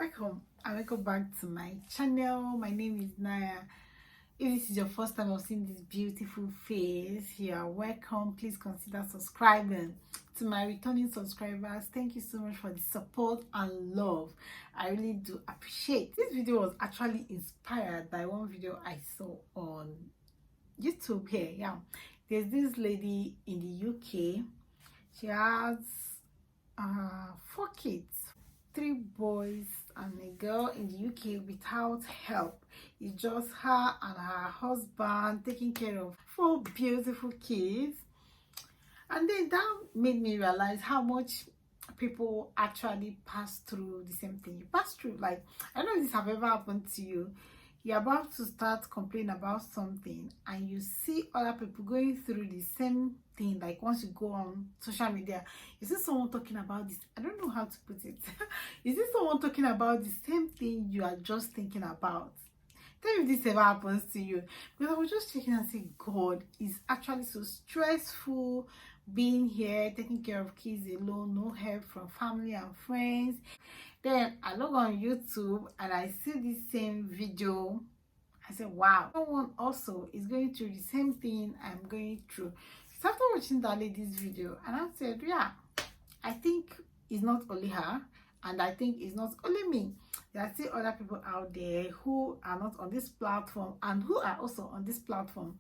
Welcome and welcome back to my channel. My name is Naya. If this is your first time of seeing this beautiful face, you are welcome. Please consider subscribing. To my returning subscribers, thank you so much for the support and love. I really do appreciate. This video was actually inspired by one video I saw on YouTube here. Yeah, there's this lady in the UK. She has 4 kids, 3 boys and a girl in the UK without help. It's just her and her husband taking care of 4 beautiful kids. And then that made me realize how much people actually pass through the same thing you pass through. Like, I don't know if this have ever happened to you. You're about to start complaining about something and you see other people going through the same thing. Like, once you go on social media, you see someone talking about this. I don't know how to put it. You see someone talking about the same thing you are just thinking about. Tell me if this ever happens to you. Because I was just checking and saying, God, it's actually so stressful being here, taking care of kids alone, no help from family and friends. Then I log on YouTube and I see this same video. I said, wow, someone also is going through the same thing I'm going through. So after watching that lady's video, and I said, yeah, I think it's not only her, and I think it's not only me. There are still other people out there who are not on this platform and who are also on this platform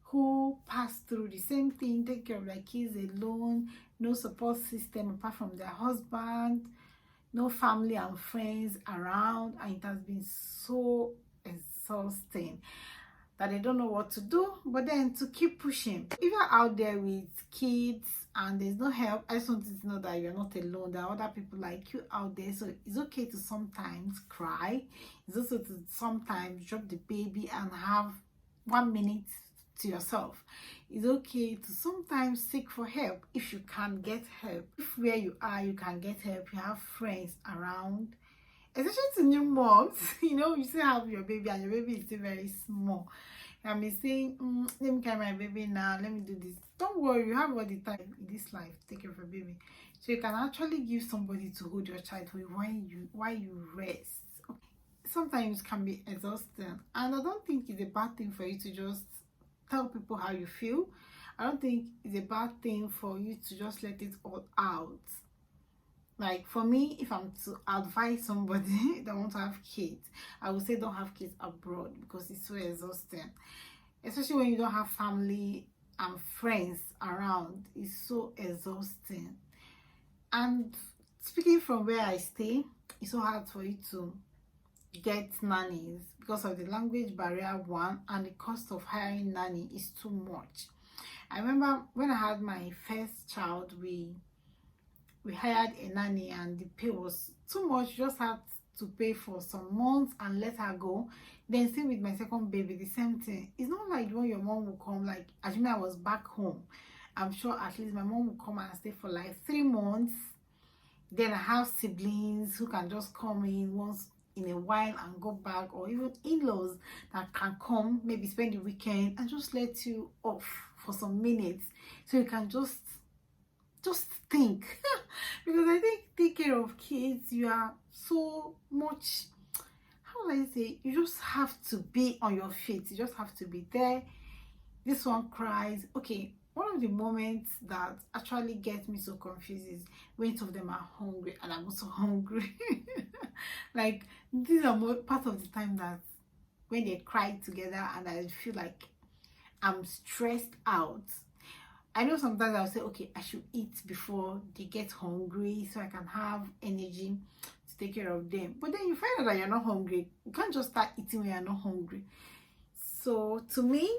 who pass through the same thing, take care of their kids alone, no support system apart from their husband, no family and friends around, and it has been so exhausting that they don't know what to do, but then to keep pushing. If you're out there with kids and there's no help, I just want you to know that you're not alone. There are other people like you out there. So it's okay to sometimes cry. It's also to sometimes drop the baby and have 1 minute to yourself. It's okay to sometimes seek for help if you can get help. If where you are you can get help, you have friends around, especially to new moms. You know, you still have your baby and your baby is still very small. I mean, saying, let me carry my baby now, let me do this. Don't worry, you have all the time in this life to take care of your baby. So you can actually give somebody to hold your child with while you rest. Okay. Sometimes it can be exhausting, and I don't think it's a bad thing for you to just tell people how you feel. I don't think it's a bad thing for you to just let it all out. Like, for me, if I'm to advise somebody that want to have kids, I would say don't have kids abroad because it's so exhausting, especially when you don't have family and friends around. It's so exhausting. And speaking from where I stay, it's so hard for you to get nannies because of the language barrier, one, and the cost of hiring nanny is too much. I remember when I had my first child, we hired a nanny and the pay was too much. You just had to pay for some months and let her go. Then same with my second baby, the same thing. It's not like when your mom will come, like assuming I was back home, I'm sure at least my mom will come and stay for like 3 months. Then I have siblings who can just come in once in a while and go back, or even in-laws that can come, maybe spend the weekend and just let you off for some minutes so you can just think. Because I think take care of kids, you are so much, how will I say, you just have to be on your feet. You just have to be there. This one cries. Okay, one of the moments that actually gets me so confused is when 2 of them are hungry and I'm also hungry. Like, these are more part of the time that when they cry together and I feel like I'm stressed out. I know sometimes I'll say, okay, I should eat before they get hungry so I can have energy to take care of them. But then you find out that you're not hungry. You can't just start eating when you're not hungry. So to me,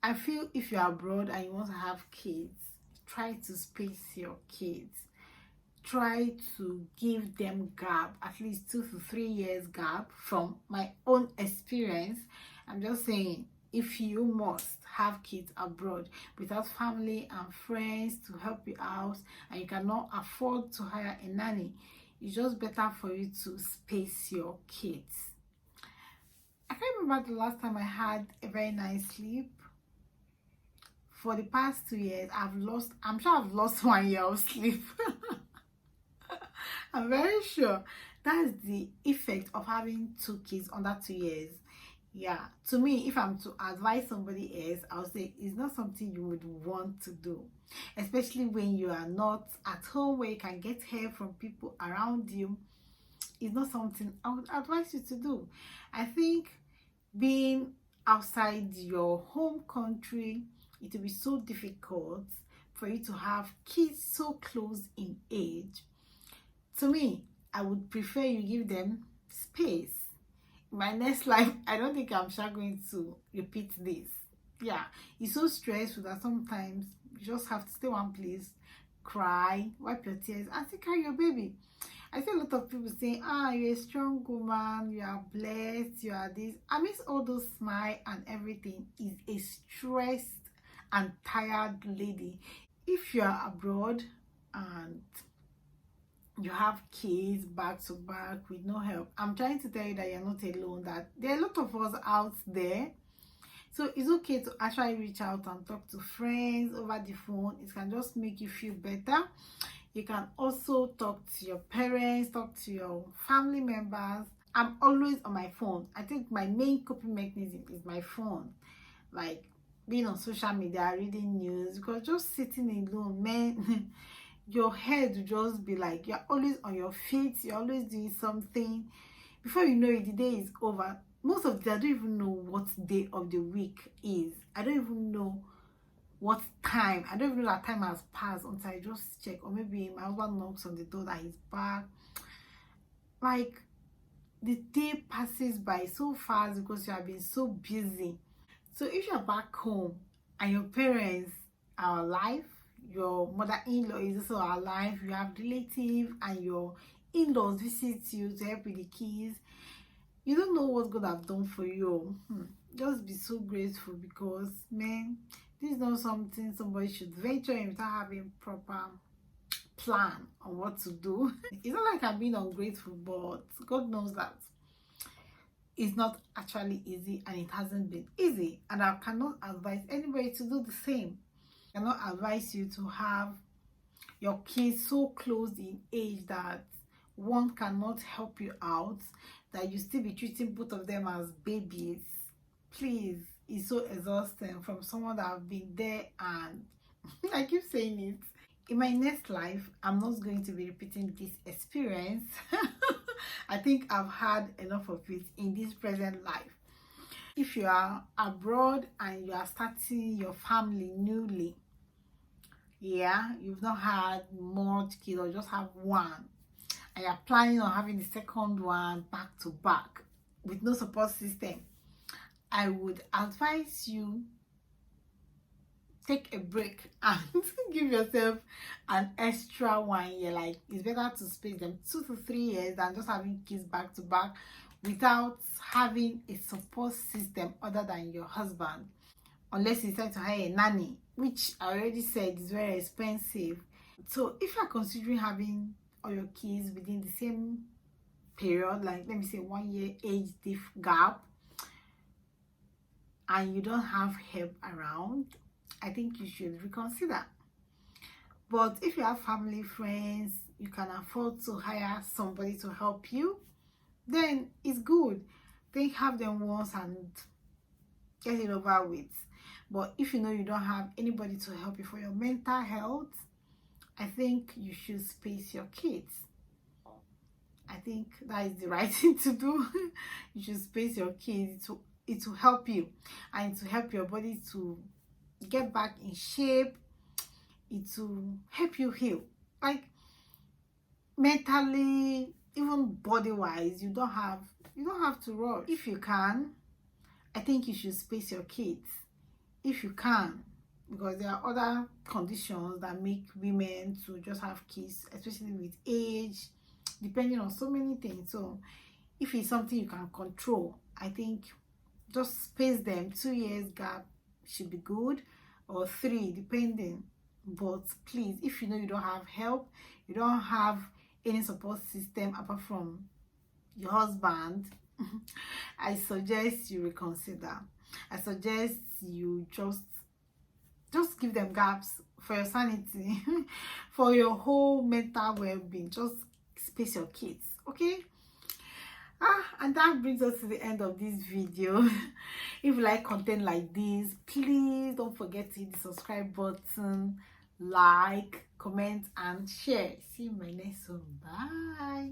I feel if you're abroad and you want to have kids, try to space your kids. Try to give them gap, at least 2 to 3 years gap. From my own experience, I'm just saying, if you must have kids abroad without family and friends to help you out and you cannot afford to hire a nanny, it's just better for you to space your kids. I can't remember the last time I had a very nice sleep. For the past 2 years, I'm sure I've lost 1 year of sleep. I'm very sure That's the effect of having two kids under 2 years. Yeah, to me, if I'm to advise somebody else, I'll say it's not something you would want to do, especially when you are not at home where you can get help from people around you. It's not something I would advise you to do. I think being outside your home country, it will be so difficult for you to have kids so close in age. To me, I would prefer you give them space. In my next life, I don't think I'm sure going to repeat this. Yeah, it's so stressful that sometimes you just have to stay one place, cry, wipe your tears, and take care of your baby. I see a lot of people saying, you're a strong woman, you are blessed, you are this. Amidst all those smile and everything, is a stressed and tired lady. If you are abroad and you have kids back to back with no help, I'm trying to tell you that you're not alone, that there are a lot of us out there. So it's okay to actually reach out and talk to friends over the phone. It can just make you feel better. You can also talk to your parents, talk to your family members. I'm always on my phone. I think my main coping mechanism is my phone. Like being on social media, reading news, because just sitting alone, man, your head will just be like, you're always on your feet, you're always doing something. Before you know it, the day is over. Most of the I don't even know what day of the week is. I don't even know what time. I don't even know that time has passed until I just check, or maybe my husband knocks on the door that he's back. Like the day passes by so fast because you have been so busy. So if you're back home and your parents are alive, your mother-in-law is also alive, you have relatives and your in-laws visit you to help with the kids, you don't know what God have done for you. Just be so grateful, because man, this is not something somebody should venture in without having proper plan on what to do. It's not like I'm being ungrateful, but God knows that it's not actually easy, and it hasn't been easy, and I cannot advise anybody to do the same. I cannot advise you to have your kids so close in age that one cannot help you out, that you still be treating both of them as babies. Please, it's so exhausting from someone that have been there, and I keep saying it. In my next life, I'm not going to be repeating this experience. I think I've had enough of it in this present life. If you are abroad and you are starting your family newly, yeah, you've not had much kids or just have one, and you're planning on having the second one back to back with no support system, I would advise you take a break and give yourself an extra 1 year. Like, it's better to space them 2 to 3 years than just having kids back to back without having a support system other than your husband, unless you decide to hire a nanny, which I already said is very expensive. So if you're considering having all your kids within the same period, like let me say 1 year age gap, and you don't have help around, I think you should reconsider. But if you have family, friends, you can afford to hire somebody to help you, then it's good. Then have them once and get it over with. But if you know you don't have anybody to help you for your mental health, I think you should space your kids. I think that is the right thing to do. You should space your kids. It will help you, and to help your body to get back in shape. It will help you heal, like mentally, even body wise. You don't have to rush. If you can, I think you should space your kids if you can, because there are other conditions that make women to just have kids, especially with age, depending on so many things. So if it's something you can control, I think just space them. 2 years gap should be good, or 3 depending. But please, if you know you don't have help, you don't have any support system apart from your husband, I suggest you reconsider. I suggest you just give them gaps for your sanity, for your whole mental well-being. Just space your kids, okay? And that brings us to the end of this video. If you like content like this, please don't forget to hit the subscribe button, like, comment, and share. See you in my next one. Bye.